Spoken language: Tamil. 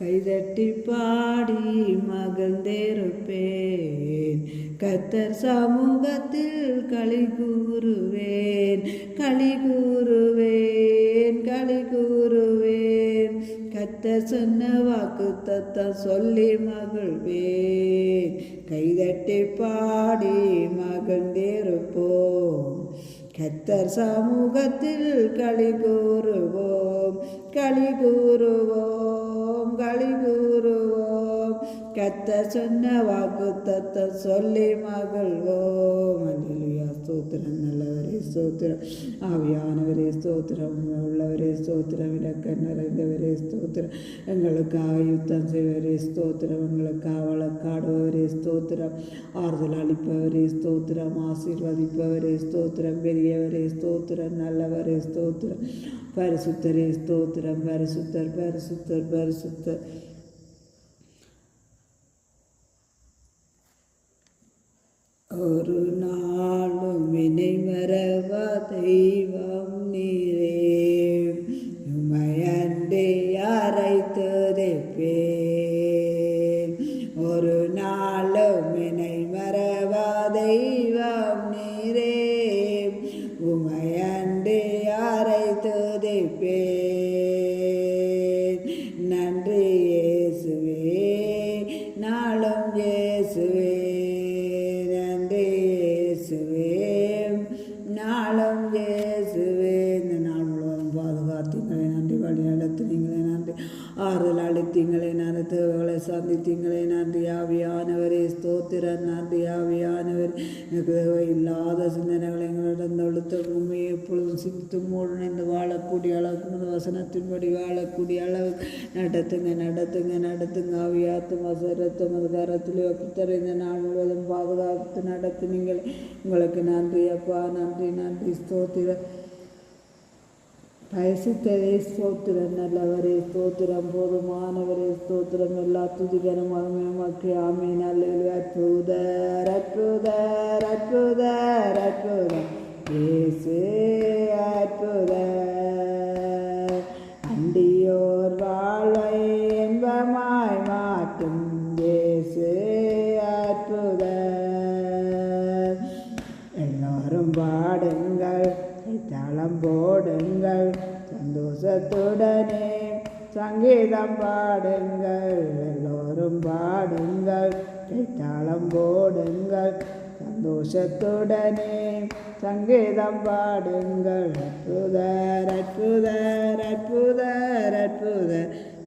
கைதட்டி பாடி மகிழ்ந்திருப்பேன். கர்த்தர் சமூகத்தில் களி கூறுவேன், களி கூறுவேன், களி கூறுவேன். கர்த்தர் சொன்ன வாக்கு தத்தம் சொல்லி மகிழ்வேன். கைதட்டி பாடி மகிழ்ந்திருப்போம். கர்த்தர் சமூகத்தில் களி கூறுவோம், களி கூறுவோம், களி கூறுவோம். கர்த்தர் சொன்ன வாக்கு தத்தம் சொல்லி மகிழ்வோம். அல்லேலூயா. ஸ்தோத்திரம். நல்லவரே ஸ்தோத்திரம். ஆவியானவரே ஸ்தோத்திரம். உள்ளவரே ஸ்தோத்திரம். இலக்கம் நிறைந்தவரே ஸ்தோத்திரம். எங்களுக்காக யுத்தம் செய்வரே ஸ்தோத்திரம். எங்களுக்காக வழக்காடுபவரே ஸ்தோத்திரம். ஆறுதல் அளிப்பவரே ஸ்தோத்திரம். ஆசீர்வதிப்பவரே ஸ்தோத்திரம். பெரியவரே ஸ்தோத்திரம். நல்லவரே ஸ்தோத்திரம். பரிசுத்தரே ஸ்தோத்திரம். பரிசுத்தர், பரிசுத்தர், பரிசுத்தர். ஒரு நாளும் வினை மறவா தெய்வம் நீரே, உமையண்டே யாரை துதிப்பேன். ஒரு நாளும் வினை மறவா தெய்வம் நீரே, உமையண்டே யாரை துதிப்பேன். நன்றி இயேசுவே, நாளும் இயேசுவே, நாளும் இயேசுவே. இந்த நாள் முழுவதும் பாதுகாத்தீங்களே நன்றி. வழி நடத்தினீங்களே நன்றி. ஆறுதல் அளித்தீங்களே நன்றி. தேவைகளை சந்தித்தீங்களே நன்றி. ஆவியானவரே ஸ்தோத்திரம். நன்றி ஆவியானவர். எனக்கு தேவை இல்லாத சிந்தனைகளை எங்களிடம் தொழுத்த உண்மையை எப்பொழுதும் சிந்து மூழ்நின்று வாழக்கூடிய அளவுக்கு வசனத்தின்படி வாழக்கூடிய அளவு நடத்துங்க, நடத்துங்க, நடத்துங்க. ஆவியாத்தும் வசரத்தும் அது கரத்திலே ஒப்புத்தர இந்த நாள் முழுவதும் பாதுகாத்து நடத்தினீங்களே உங்களுக்கு நன்றி அப்பா. நன்றி, நன்றி. ஸ்தோத்திரம். பரிசுத்தரே ஸ்தோத்திரம். நல்லவரே ஸ்தோத்திரம். போதுமானவரே ஸ்தோத்திரம். எல்லா துதிகரம் மகிமையுமக்கு. ஆமென். அல்லேலூயா. அற்புதர், அற்புதர், அற்புதர், அற்புதர். இயேசு அற்புதர். அண்டியோர் வாழ்வை இன்பமாய் மாற்றும் இயேசு அற்புதர். எல்லாரும் பாடுங்கள், தாளம் போடுங்கள், சந்தோஷத்துடனே சங்கீதம் பாடுங்கள். எல்லோரும் பாடுங்கள், தாளம் போடுங்கள், சந்தோஷத்துடனே சங்கீதம் பாடுங்கள். அற்புதர், அற்புதர், அற்புதர், அற்புதர்.